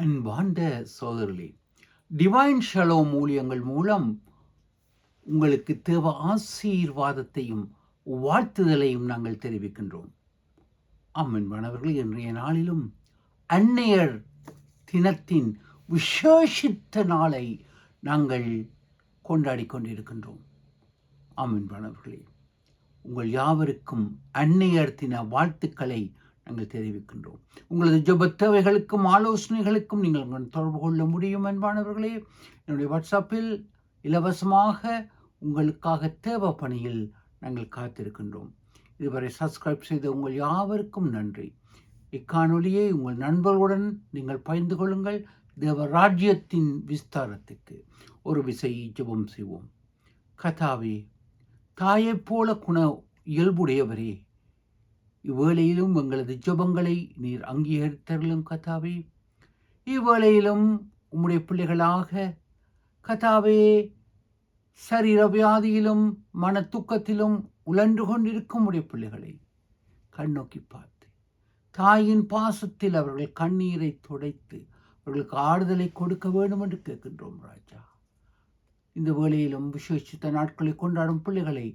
அன்பார்ந்த சோதரர்களே, divine shalom ஊழியங்கள் மூலம் உங்களுக்கு தேவ ஆசீர்வாதத்தையும் வாழ்த்துதலையும் நாங்கள் தெரிவிக்கின்றோம். அன்பானவர்களே, இன்றைய நாளிலும் அன்னையர் தினத்தின் விசேஷித்த நாளை நாங்கள் கொண்டாடி கொண்டிருக்கின்றோம். அன்பானவர்களே, உங்கள் யாவருக்கும் அன்னையர் தின வாழ்த்துக்களை நாங்கள் தெரிவிக்கின்றோம். உங்களது ஜெப தேவைகளுக்கும் ஆலோசனைகளுக்கும் நீங்கள் தொடர்பு கொள்ள முடியும். அன்பானவர்களே, என்னுடைய வாட்ஸ்அப்பில் இலவசமாக உங்களுக்காக தேவ பணியில் நாங்கள் காத்திருக்கின்றோம். இதுவரை சப்ஸ்கிரைப் செய்த உங்கள் யாவருக்கும் நன்றி. இக்காணொலியை உங்கள் நண்பர்களுடன் நீங்கள் பகிர்ந்து கொள்ளுங்கள். தேவ ராஜ்யத்தின் விஸ்தாரத்துக்கு ஒரு விசை ஜெபம் செய்வோம். கர்த்தாவே, தாயைப் போல குண இயல்புடையவரே, இவ்வேளையிலும் எங்களது ஜெபங்களை நீர் அங்கீகரித்தருளும். கர்த்தாவே, இவ்வேளையிலும் உம்முடைய பிள்ளைகளாக கர்த்தாவே, சரீர வியாதியிலும் மன துக்கத்திலும் உழன்று கொண்டிருக்கும் உடைய பிள்ளைகளை கண்ணோக்கி பார்த்து தாயின் பாசத்தில் அவர்கள் கண்ணீரை துடைத்து அவர்களுக்கு ஆறுதலை கொடுக்க வேண்டும் என்று கேட்கின்றோம். ராஜா, இந்த வேளையிலும் விசேஷித்த நாட்களை கொண்டாடும் பிள்ளைகளை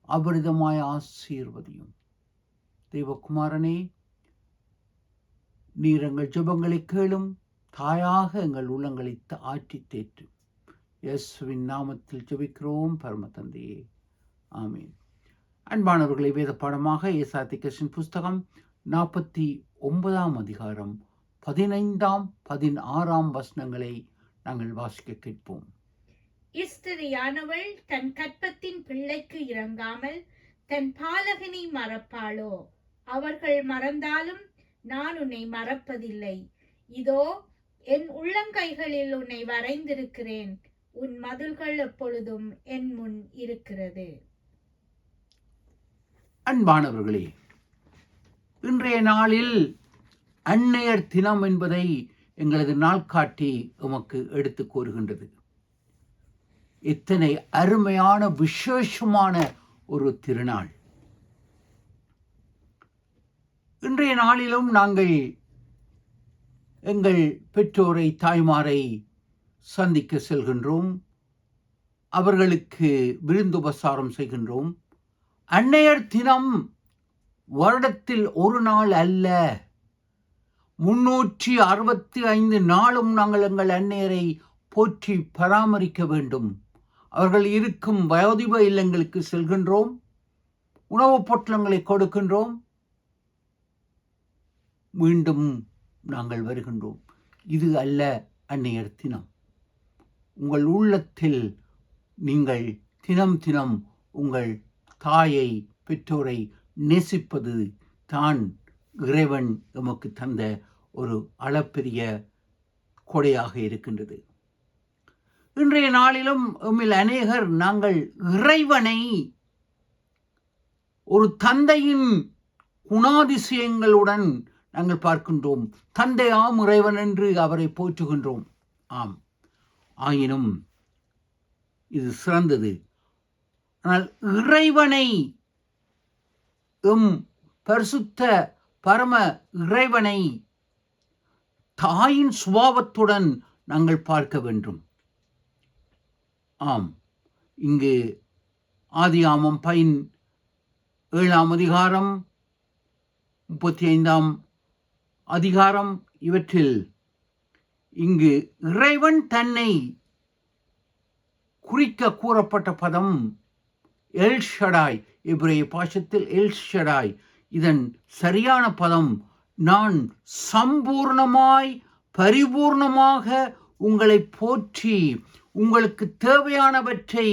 அபரிதமாய் ஆசீர்வதியும். தெய்வகுமாரனே, நீர் எங்கள் ஜெபங்களை கேளும். தாயாக எங்கள் உள்ளங்களை ஆற்றி தேற்றும். இயேசுவின் நாமத்தில் ஜெபிக்கிறோம் பரம தந்தையே, ஆமீன். அன்பானவர்களை, வேத பாடமாக ஏசாயா புஸ்தகம் 49 அதிகாரம் 15, 16 வசனங்களை நாங்கள் வாசிக்க கேட்போம். ஸ்திரியானவள் தன் கற்பத்தின் பிள்ளைக்கு இறங்காமல் தன் பாலகனை மறப்பாளோ? அவர்கள் மறந்தாலும் நான் உன்னை மறப்பதில்லை. இதோ என் உள்ளங்கைகளில் உன்னை வரைந்திருக்கிறேன். உன் மதில்கள் எப்பொழுதும் என் முன் இருக்கிறது. அன்பானவர்களே, இன்றைய நாளில் அன்னையர் தினம் என்பதை எங்களது நாள்காட்டி உமக்கு எடுத்து கூறுகின்றது. இத்தனை அருமையான விசேஷமான ஒரு திருநாள். இன்றைய நாளிலும் நாங்கள் எங்கள் பெற்றோரை, தாய்மாரை சந்திக்க செல்கின்றோம். அவர்களுக்கு விருந்துபசாரம் செய்கின்றோம். அன்னையர் தினம் வருடத்தில் ஒரு நாள் அல்ல, 365 நாளும் நாங்கள் எங்கள் அன்னையரை போற்றி பராமரிக்க வேண்டும். அவர்கள் இருக்கும் வயோதிப இல்லங்களுக்கு செல்கின்றோம். உணவுப் பொட்டலங்களை கொடுக்கின்றோம். மீண்டும் நாங்கள் வருகின்றோம். இது அல்ல அன்னையர் தினம். உங்கள் உள்ளத்தில் நீங்கள் தினம் தினம் உங்கள் தாயை, பெற்றோரை நேசிப்பது தான் இறைவன் எமக்கு தந்த ஒரு அளப்பெரிய கொடையாக இருக்கின்றது. இன்றைய நாளிலும் எம்மில் அநேகர் நாங்கள் இறைவனை ஒரு தந்தையின் குணாதிசயங்களுடன் நாங்கள் பார்க்கின்றோம். தந்தையாம் இறைவன் என்று அவரை போற்றுகின்றோம். ஆம், ஆயினும் இது சிறந்தது. ஆனால் இறைவனை, பரிசுத்த பரம இறைவனை தாயின் சுபாவத்துடன் நாங்கள் பார்க்க வேண்டும். ஆம், இங்கு ஆதியாமம் 17 அதிகாரம் 35 அதிகாரம் இவற்றில் இங்கு இறைவன் தன்னை குறிக்க கூறப்பட்ட பதம் எல் ஷடாய். எபிரேய பாஷத்தில் எல் ஷடாய். இதன் சரியான பதம், நான் சம்பூர்ணமாய் பரிபூர்ணமாக உங்களை போற்றி உங்களுக்கு தேவையானவற்றை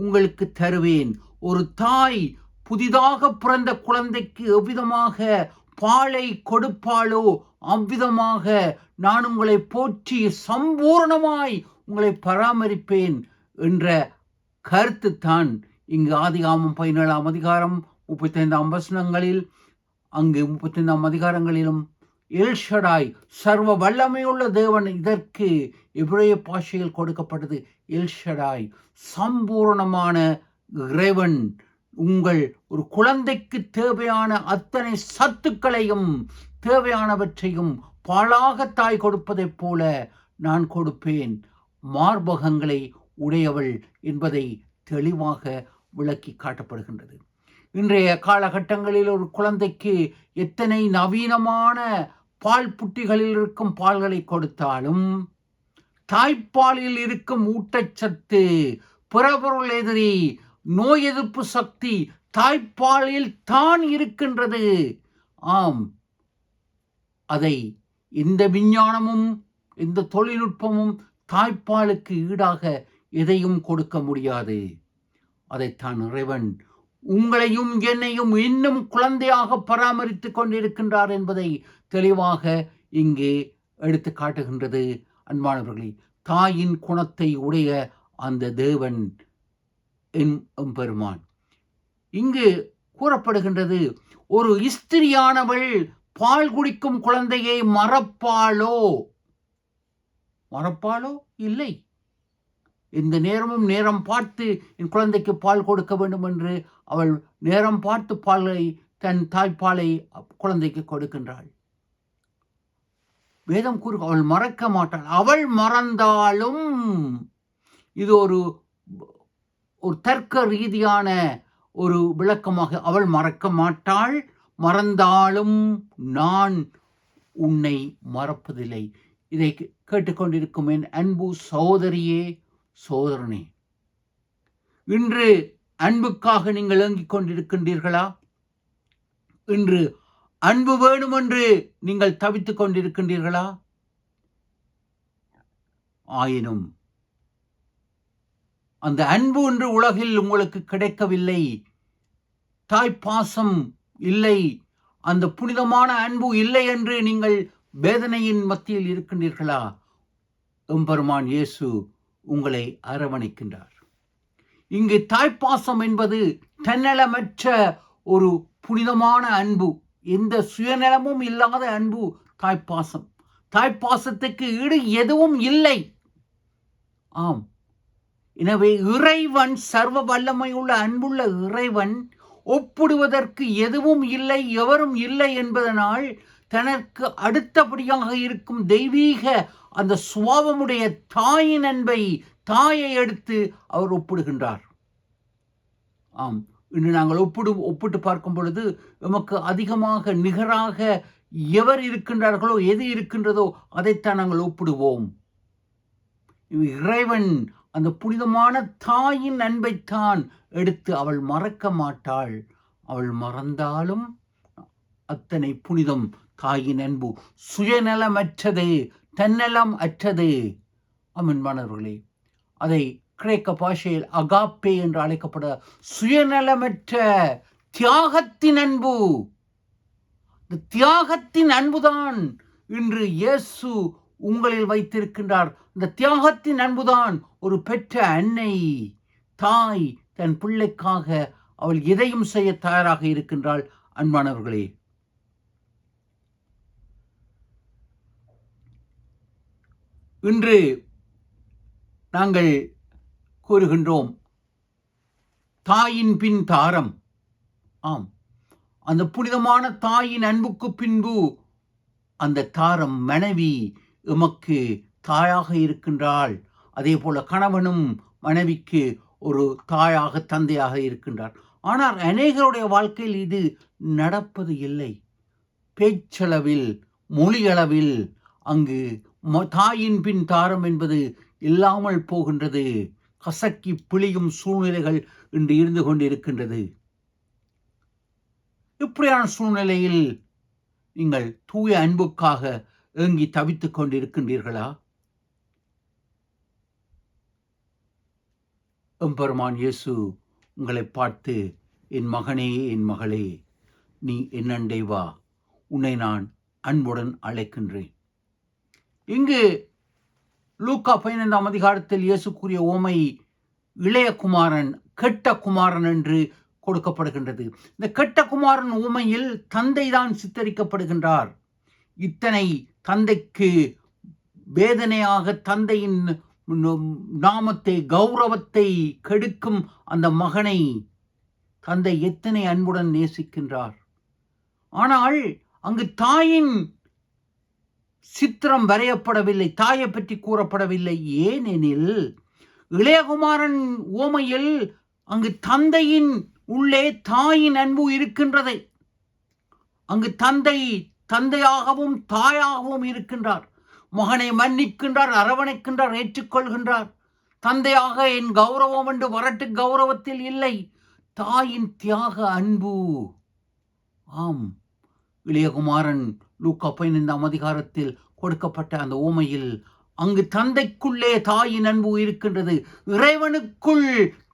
உங்களுக்கு தருவேன். ஒரு தாய் புதிதாக பிறந்த குழந்தைக்கு எவ்விதமாக பாலை கொடுப்பாளோ அவ்விதமாக நான் உங்களை போற்றி சம்பூர்ணமாய் உங்களை பராமரிப்பேன் என்ற கருத்து தான் இங்கு ஆதிகாமம் 17 அதிகாரம் 35 வசனங்களில், அங்கு 35 அதிகாரங்களிலும் எல் ஷடாய், சர்வ வல்லமையுள்ள தேவன். இதற்கு எபிரேய பாஷையில் கொடுக்கப்பட்டது எல் ஷடாய், சம்பூர்ணமான இறைவன். உங்கள் ஒரு குழந்தைக்கு தேவையான அத்தனை சத்துக்களையும் தேவையானவற்றையும் பாலாக தாய் கொடுப்பதைப் போல நான் கொடுப்பேன், மார்பகங்களை உடையவள் என்பதை தெளிவாக விளக்கி காட்டப்படுகின்றது. இன்றைய காலகட்டங்களில் ஒரு குழந்தைக்கு எத்தனை நவீனமான பால் புட்டிகளில் இருக்கும் பால்களை கொடுத்தாலும் தாய்ப்பாலில் இருக்கும் ஊட்டச்சத்து, பிறபொருள் எதிரி, நோய் எதிர்ப்பு சக்தி தாய்ப்பாலில் தான் இருக்கின்றது. ஆம், அதை எந்த விஞ்ஞானமும் எந்த தொழில்நுட்பமும் தாய்ப்பாலுக்கு ஈடாக எதையும் கொடுக்க முடியாது. அதைத்தான் இறைவன் உங்களையும் என்னையும் இன்னும் குழந்தையாக பராமரித்துக் கொண்டிருக்கின்றார் என்பதை தெளிவாக இங்கே எடுத்து காட்டுகின்றது. அன்பானவர்களே, தாயின் குணத்தை உடைய அந்த தேவன் எம்பெருமான். இங்கு கூறப்படுகின்றது, ஒரு ஸ்திரியானவள் பால் குடிக்கும் குழந்தையை மறப்பாளோ? மறப்பாளோ? இல்லை. இந்த நேரமும் நேரம் பார்த்து என் குழந்தைக்கு பால் கொடுக்க வேண்டும் என்று அவள் நேரம் பார்த்து பாலை, தன் தாய்ப்பாலை குழந்தைக்கு கொடுக்கின்றாள். வேதம் கூறு, அவள் மறக்க மாட்டாள். அவள் மறந்தாலும், இது ஒரு தர்க்க ரீதியான ஒரு விளக்கமாக, அவள் மறக்க மாட்டாள், மறந்தாலும் நான் உன்னை மறப்பதில்லை. இதை கேட்டுக்கொண்டிருக்கும் என் அன்பு சகோதரியே, சகோதரனே, இன்று அன்புக்காக நீங்கள் ஏங்கிக் கொண்டிருக்கின்றீர்களா? இன்று அன்பு வேணும் என்று நீங்கள் தவித்துக் கொண்டிருக்கின்றீர்களா? ஆயினும் அந்த அன்பு என்று உலகில் உங்களுக்கு கிடைக்கவில்லை, தாய்ப்பாசம் இல்லை, அந்த புனிதமான அன்பு இல்லை என்று நீங்கள் வேதனையின் மத்தியில் இருக்கின்றீர்களா? எம்பெருமான் இயேசு உங்களை அரவணைக்கின்றார். இங்கு தாய்ப்பாசம் என்பது தன்னலமற்ற ஒரு புனிதமான அன்பு, எந்த சுயநலமும் இல்லாத அன்பு தாய்ப்பாசம். தாய்ப்பாசத்துக்கு ஈடு எதுவும் இல்லை. ஆம், எனவே இறைவன், சர்வ வல்லமையுள்ள அன்புள்ள இறைவன், ஒப்பிடுவதற்கு எதுவும் இல்லை, எவரும் இல்லை என்பதனால் தனக்கு அடுத்தபடியாக இருக்கும் தெய்வீக அந்த சுவாபமுடைய தாயின் அன்பை, தாயை எடுத்து அவர் ஒப்பிடுகின்றார். ஆம், இன்று நாங்கள் ஒப்பிட்டு பார்க்கும் பொழுது நமக்கு அதிகமாக நிகராக எவர் இருக்கின்றார்களோ, எது இருக்கின்றதோ அதைத்தான் நாங்கள் ஒப்பிடுவோம். இறைவன் அந்த புனிதமான தாயின் அன்பைத்தான் எடுத்து அவள் மறக்க மாட்டாள். அவள் மறந்தாலும் அத்தனை புனிதம் தாயின் அன்பு. சுயநலமற்றது, தன்னலம் அற்றது. அன்பானவர்களே, அதை கிரேக்க பாஷையில் அகாப்பே என்று அழைக்கப்பட சுயநலமற்ற தியாகத்தின் அன்பு. தியாகத்தின் அன்புதான் இன்று இயேசு உங்களில் வைத்திருக்கின்றார். இந்த தியாகத்தின் அன்புதான் ஒரு பெற்ற அன்னை, தாய் தன் பிள்ளைக்காக அவள் எதையும் செய்ய தயாராக இருக்கின்றாள். அன்பானவர்களே, இன்று நாங்கள் கூறுகின்றோம், தாயின் பின் தாரம். ஆம், அந்த புனிதமான தாயின் அன்புக்கு பின்பு அந்த தாரம் மனைவி எமக்கு தாயாக இருக்கின்றாள். அதே போல கணவனும் மனைவிக்கு ஒரு தாயாக, தந்தையாக இருக்கின்றார். ஆனால் அநேகருடைய வாழ்க்கையில் இது நடப்பது இல்லை. பேச்சளவில், மொழியளவில் அங்கு தாயின் பின் தாரம் என்பது இல்லாமல் போகின்றது. கசக்கி பிழியும் சூழ்நிலைகள் இன்று இருந்து கொண்டிருக்கின்றது. இப்படியான சூழ்நிலையில் நீங்கள் தூய அன்புக்காக ஏங்கி தவித்துக் கொண்டிருக்கின்றீர்களா? எம்பெருமான் இயேசு உங்களை பார்த்து, என் மகனே, என் மகளே, நீ என்னண்டை வா, உன்னை நான் அன்புடன் அழைக்கின்றேன். இங்கு லூக்கா 15ஆம் அதிகாரத்தில் இயேசு கூறிய உவமை இளைய குமாரன், கெட்ட குமாரன் என்று கொடுக்கப்படுகின்றது. இந்த கெட்ட குமாரன் உவமையில் தந்தை தான் சித்தரிக்கப்படுகின்றார். இத்தனை தந்தைக்கு வேதனையாக தந்தையின் நாமத்தை, கௌரவத்தை கெடுக்கும் அந்த மகனை தந்தை எத்தனை அன்புடன் நேசிக்கின்றார். ஆனால் அங்கு தாயின் சித்திரம் வரையப்படவில்லை, தாயை பற்றி கூறப்படவில்லை. ஏனெனில் இளையகுமாரன் ஓமையில் அங்கு தந்தையின் உள்ளே தாயின் அன்பு இருக்கின்றது. அங்கு தந்தை தந்தையாகவும் தாயாகவும் இருக்கின்றார். மகனை மன்னிக்கின்றார், அரவணைக்கின்றார், ஏற்றுக்கொள்கின்றார். தந்தையாக என் கௌரவம் என்று வரட்டு கௌரவத்தில் இல்லை, தாயின் தியாக அன்பு. ஆம், இளையகுமாரன் லூக்கா 15 அதிகாரத்தில் கொடுக்கப்பட்ட அந்த ஓமையில் அங்கு தந்தைக்குள்ளே தாயின் அன்பு இருக்கின்றது, இறைவனுக்குள்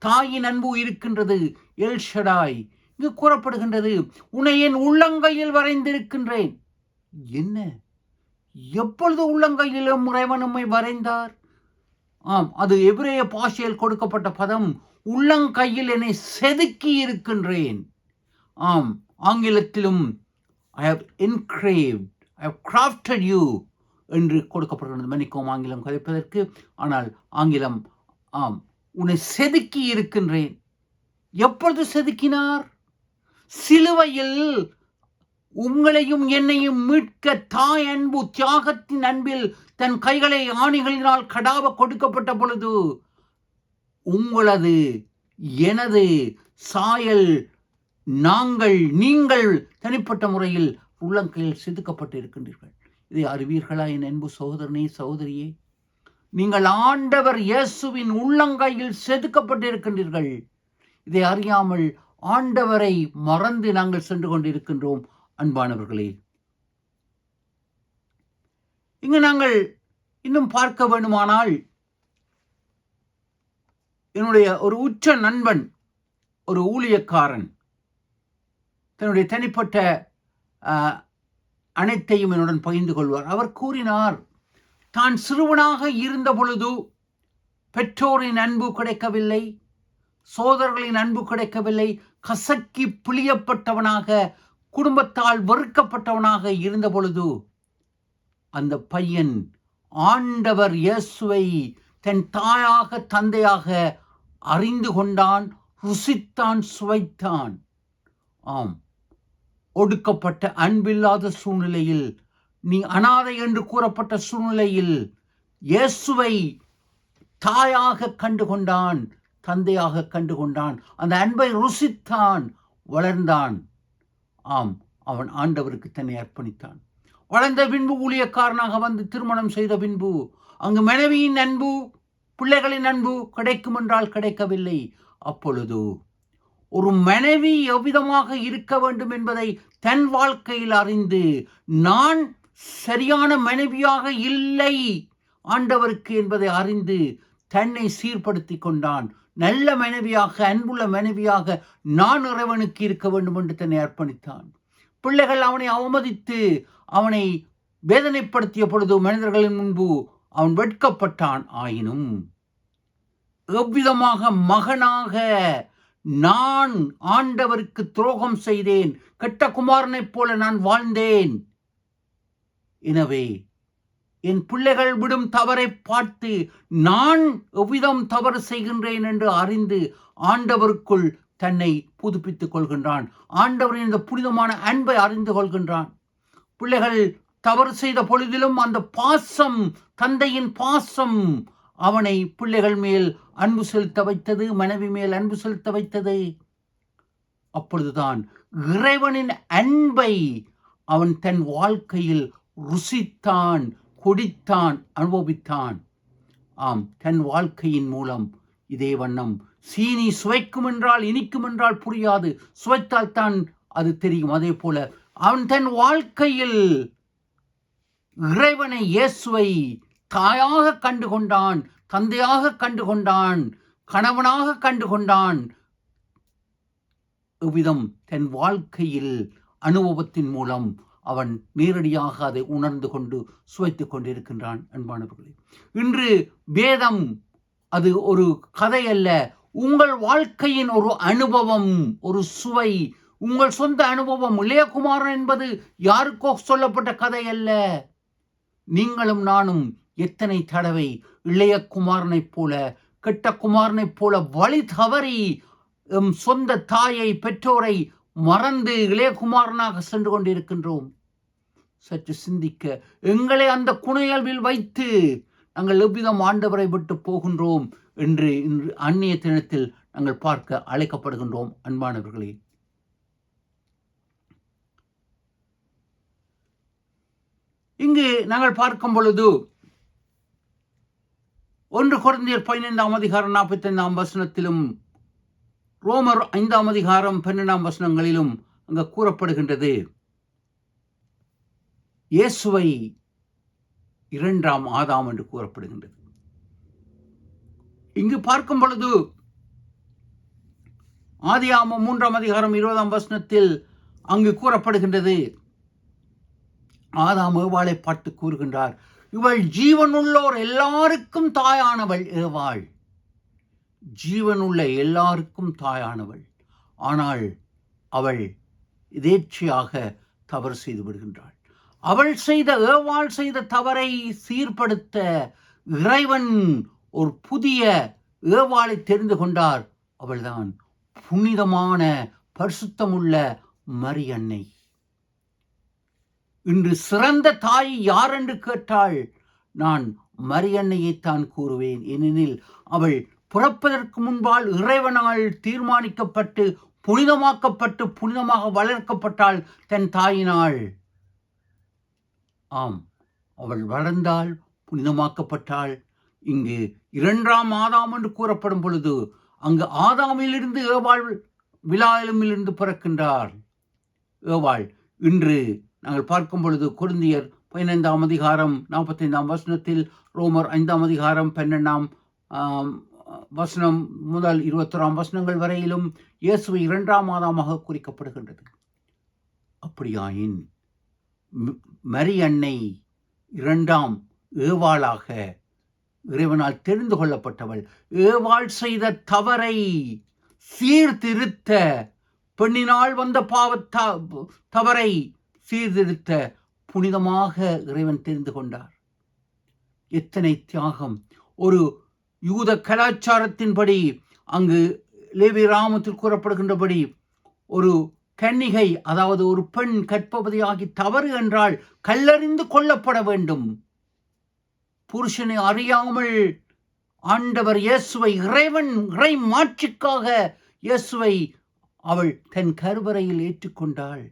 தாயின் அன்பு இருக்கின்றது. எல் ஷடாய் இங்கு கூறப்படுகின்றது, உன்னை என் உள்ளங்கையில் வரைந்திருக்கின்றேன். என்ன, எப்பொழுது உள்ளங்கையிலும் இறைவன் நம்மை வரைந்தார்? ஆம், அது எபிரேய பாஷையில் கொடுக்கப்பட்ட பதம், உள்ளங்கையில் என்னை செதுக்கி இருக்கின்றேன். ஆம், ஆங்கிலத்திலும் I have engraved, I have crafted you என்று கொடுக்கப்படுகிறது. மன்னிக்கவும் ஆங்கிலம் கதைப்பதற்கு, ஆனால் ஆங்கிலம் ஆம், உன்னை செதுக்கி இருக்கின்றேன். எப்பொழுது செதுக்கினார்? சிலுவையில் உங்களையும் என்னையும் மீட்க தாய் அன்பு, தியாகத்தின் அன்பில் தன் கைகளை ஆணிகளினால் கடாவ கொடுக்கப்பட்ட பொழுது உங்களது எனது சாயல் நீங்கள் தனிப்பட்ட முறையில் உள்ளங்கையில் செதுக்கப்பட்டு இருக்கின்றீர்கள். இதை அறிவீர்களா என் அன்பு சகோதரனே, சகோதரியே? நீங்கள் ஆண்டவர் இயேசுவின் உள்ளங்கையில் செதுக்கப்பட்டிருக்கின்றீர்கள். இதை அறியாமல் ஆண்டவரை மறந்து நாங்கள் சென்று கொண்டிருக்கின்றோம். அன்பானவர்களே, இங்கு நாங்கள் இன்னும் பார்க்க வேண்டுமானால், என்னுடைய ஒரு உற்ற நண்பன், ஒரு ஊழியக்காரன், தன்னுடைய தனிப்பட்ட அனைத்தையும் என்னுடன் பகிர்ந்து கொள்வார். அவர் கூறினார், தான் சிறுவனாக இருந்த பொழுது பெற்றோரின் அன்பு கிடைக்கவில்லை, சோதரர்களின் அன்பு கிடைக்கவில்லை, கசக்கி பிழியப்பட்டவனாக, குடும்பத்தால் வெறுக்கப்பட்டவனாக இருந்த பொழுது அந்த பையன் ஆண்டவர் இயேசுவை தன் தாயாக தந்தையாக அறிந்து கொண்டான், ருசித்தான், சுவைத்தான். ஆம், ஒடுக்கப்பட்ட அன்பில்லாத சூழ்நிலையில், நீ அனாதை என்று கூறப்பட்ட சூழ்நிலையில் இயேசுவை தாயாக கண்டுகொண்டான், தந்தையாக கண்டுகொண்டான், அந்த அன்பை ருசித்தான், வளர்ந்தான். ஆம், அவன் ஆண்டவருக்கு தன்னை அர்ப்பணித்தான். வளர்ந்த பின்பு ஊழியக்காரனாக வந்து திருமணம் செய்த பின்பு அங்கு மனைவியின் அன்பு, பிள்ளைகளின் அன்பு கிடைக்கும் என்றால் கிடைக்கவில்லை. அப்பொழுது ஒரு மனைவி எவ்விதமாக இருக்க வேண்டும் என்பதை தன் வாழ்க்கையில் அறிந்து, நான் சரியான மனைவியாக இல்லை ஆண்டவருக்கு என்பதை அறிந்து தன்னை சீர்படுத்தி கொண்டான். நல்ல மனைவியாக, அன்புள்ள மனைவியாக நான் இறைவனுக்கு இருக்க வேண்டும் என்று தன்னை அர்ப்பணித்தான். பிள்ளைகள் அவனை அவமதித்து அவனை வேதனைப்படுத்திய பொழுது மனிதர்களின் முன்பு அவன் வெட்கப்பட்டான். ஆயினும் எவ்விதமாக மகனாக நான் ஆண்டவருக்கு துரோகம் செய்தேன், கெட்ட குமாரனைப் போல நான் வாழ்ந்தேன், எனவே என் பிள்ளைகள் விடும் தவறை பார்த்து நான் எவ்விதம் தவறு செய்கின்றேன் என்று அறிந்து ஆண்டவருக்குள் தன்னை புதுப்பித்துக் கொள்கின்றான். ஆண்டவரின் இந்த புனிதமான அன்பை அறிந்து கொள்கின்றான். பிள்ளைகள் தவறு செய்த பொழுதிலும் அந்த பாசம், தந்தையின் பாசம் அவனை பிள்ளைகள் மேல் அன்பு செலுத்த வைத்தது, மனைவி மேல் அன்பு செலுத்த வைத்தது. அப்பொழுதுதான் இறைவனின் அன்பை அவன் தன் வாழ்க்கையில் ருசித்தான், குடித்தான், அனுபவித்தான். ஆம், தன் வாழ்க்கையின் மூலம் இதே வண்ணம் சீனி சுவைக்கும் என்றால், இனிக்கும் என்றால் புரியாது, சுவைத்தால் தான் அது தெரியும். அதே போல அவன் தன் வாழ்க்கையில் இறைவனை, இயேசுவை தாயாக கண்டுகொண்டான், தந்தையாக கண்டுகொண்டான், கணவனாக கண்டுகொண்டான். இவ்விதம் தன் வாழ்க்கையில் அனுபவத்தின் மூலம் அவன் நேரடியாக அதை உணர்ந்து கொண்டு சுவைத்துக் கொண்டிருக்கின்றான். அன்பானவர்களே, இன்று வேதம் அது ஒரு கதை அல்ல, உங்கள் வாழ்க்கையின் ஒரு அனுபவம், ஒரு சுவை, உங்கள் சொந்த அனுபவம். இளையகுமாரன் என்பது யாருக்கோ சொல்லப்பட்ட கதை அல்ல. நீங்களும் நானும் எத்தனை தடவை இளையகுமாரனைப் போல, கெட்ட குமாரனைப் போல வழி தவறி சொந்த தாயை, பெற்றோரை மறந்து இளையகுமாரனாக சென்று கொண்டிருக்கின்றோம். சற்று சிந்திக்க, எங்களை அந்த குணையல்வில் வைத்து நாங்கள் எவ்விதம் ஆண்டவரை விட்டு போகின்றோம் என்று இன்று அந்நிய தினத்தில் நாங்கள் பார்க்க அழைக்கப்படுகின்றோம். அன்பானவர்களே, இங்கு நாங்கள் பார்க்கும் பொழுது 1 கொரிந்தியர் 15ஆம் அதிகாரம் 45ஆம் வசனத்திலும் ரோமர் 5ஆம் அதிகாரம் 12ஆம் வசனங்களிலும் அங்கு கூறப்படுகின்றது, இயேசுவை 2ஆம் ஆதாம் என்று கூறப்படுகின்றது. இங்கு பார்க்கும் பொழுது ஆதியாகமம் 3ஆம் அதிகாரம் 20ஆம் வசனத்தில் அங்கு கூறப்படுகின்றது, ஆதாம் ஏவாளை பார்த்து கூறுகின்றார், இவள் ஜீவனுள்ளோர் எல்லாருக்கும் தாயானவள். ஏவாள் ஜீவனுள்ள எல்லாருக்கும் தாயானவள். ஆனால் அவள் எதேச்சையாக தவறு செய்து விடுகின்றாள். ஏவாள் செய்த தவறை சீர்படுத்த இறைவன் ஒரு புதிய ஏவாளை தெரிந்து கொண்டார். அவள்தான் புனிதமான பரிசுத்தமுள்ள மரியன்னை. இன்று சிறந்த தாய் யார் என்று கேட்டால் நான் மரியன்னையைத்தான் கூறுவேன். ஏனெனில் அவள் பிறப்பதற்கு முன்பால் இறைவனால் தீர்மானிக்கப்பட்டு புனிதமாக்கப்பட்டு புனிதமாக வளர்க்கப்பட்டாள் தன் தாயினால். ஆம், அவள் வளர்ந்தால் புனிதமாக்கப்பட்டாள். இங்கு 2ஆம் ஆதாம் என்று கூறப்படும் பொழுது அங்கு ஆதாமிலிருந்து ஏவாள் விலாயலுமிலிருந்து பிறக்கின்றார். ஏவாள் இன்று நாங்கள் பார்க்கும் பொழுது கொரிந்தியர் 15ஆம் அதிகாரம் 45ஆம் வசனத்தில், ரோமர் 5ஆம் அதிகாரம் 12ஆம் வசனம் முதல் 21ஆம் வசனங்கள் வரையிலும் இயேசுவை 2ஆம் ஆதாமாக குறிக்கப்படுகின்றது. அப்படியாயின் மரியன்னை 2ஆம் ஏவாளாக இறைவனால் தெரிந்து கொள்ளப்பட்டவள். ஏவாள் செய்த தவறை சீர்திருத்த, பெண்ணினால் வந்த தவறை சீர்திருத்த புனிதமாக இறைவன் தெரிந்து கொண்டார். எத்தனை தியாகம்! ஒரு யூத கலாச்சாரத்தின்படி அங்கு லேவி ராமத்தில் கூறப்படுகின்றபடி ஒரு கன்னிகை, அதாவது ஒரு பெண் கற்பவதியாகி தவறு என்றால் கல்லறிந்து கொல்லப்பட வேண்டும். புருஷனை அறியாமல் ஆண்டவர் இயேசுவை, இறை மாட்சிக்காக இயேசுவை அவள் தன் கருவறையில் ஏற்றுக்கொண்டாள்.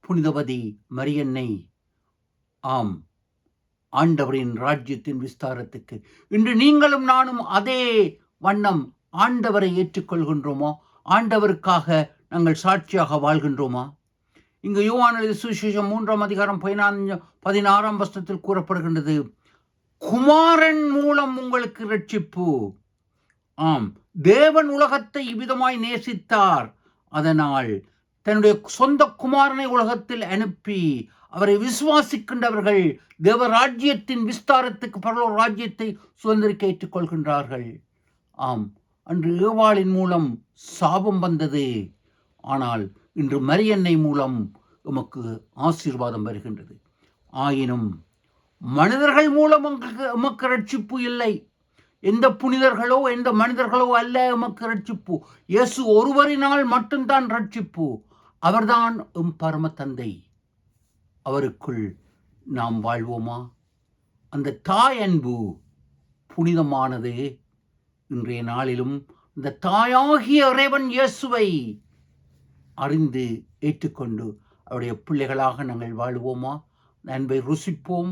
புனிதவதி மரியன்னை. ஆம், ஆண்டவரின் ராஜ்யத்தின் விஸ்தாரத்துக்கு இன்று நீங்களும் நானும் அதே வண்ணம் ஆண்டவரை ஏற்றுக்கொள்கின்றோமா? ஆண்டவருக்காக நாங்கள் சாட்சியாக வாழ்கின்றோமா? இங்கு யோவான் எழுதிய சுவிசேஷம் 3ஆம் அதிகாரம் 16ஆம் வசனத்தில் கூறப்படுகின்றது, குமாரன் மூலம் உங்களுக்கு இரட்சிப்பு. ஆம், தேவன் உலகத்தை இவ்விதமாய் நேசித்தார், அதனால் தன்னுடைய சொந்த குமாரனை உலகத்தில் அனுப்பி அவரை விசுவாசிக்கின்றவர்கள் தேவ ராஜ்யத்தின் விஸ்தாரத்துக்கு, பரலோக ராஜ்யத்தை சுதந்திரிக்க ஏற்றுக்கொள்கின்றார்கள். ஆம், அன்று ஏவாளின் மூலம் சாபம் வந்தது, ஆனால் இன்று மரியன்னை மூலம் உமக்கு ஆசீர்வாதம் வருகின்றது. ஆயினும் மனிதர்கள் மூலம் உமக்கு ரட்சிப்பு இல்லை. எந்த புனிதர்களோ எந்த மனிதர்களோ அல்ல உமக்கு ரட்சிப்பு. இயேசு ஒருவரினால் மட்டும்தான் ரட்சிப்பு. அவர்தான் பரம தந்தை. அவருக்குள் நாம் வாழ்வோமா? அந்த தாய் அன்பு புனிதமானது. இன்றைய நாளிலும் இந்த தாயாகிய இறைவன் இயேசுவை அறிந்து ஏற்றுக்கொண்டு அவருடைய பிள்ளைகளாக நாங்கள் வாழ்வோமா? அன்பை ருசிப்போம்.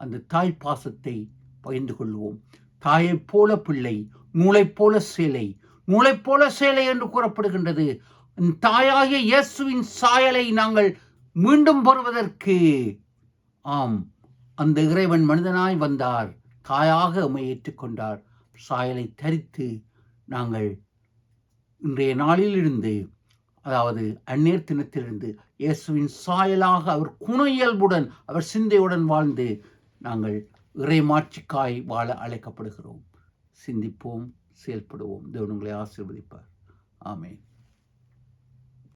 அந்த தாய் பாசத்தை பகிர்ந்து கொள்வோம். தாயைப் போல பிள்ளை, நூலைப் போல சேலை. நூலைப் போல சேலை என்று கூறப்படுகின்றது. தாயாகிய இயேசுவின் சாயலை நாங்கள் மீண்டும் பெறுவதற்கு, ஆம், அந்த இறைவன் மனிதனாய் வந்தார், தாயாக உம்மை ஏற்றுக்கொண்டார். சாயலை தரித்து நாங்கள் இன்றைய நாளிலிருந்து, அதாவது அந்நேர் தினத்திலிருந்து இயேசுவின் சாயலாக அவர் குணையல்புடன் அவர் சிந்தையுடன் வாழ்ந்து நாங்கள் இறைமாட்சிக்காய் வாழ அழைக்கப்படுகிறோம். சிந்திப்போம், செயல்படுவோம். தேவன் உங்களை ஆசீர்வதிப்பார். ஆமென்.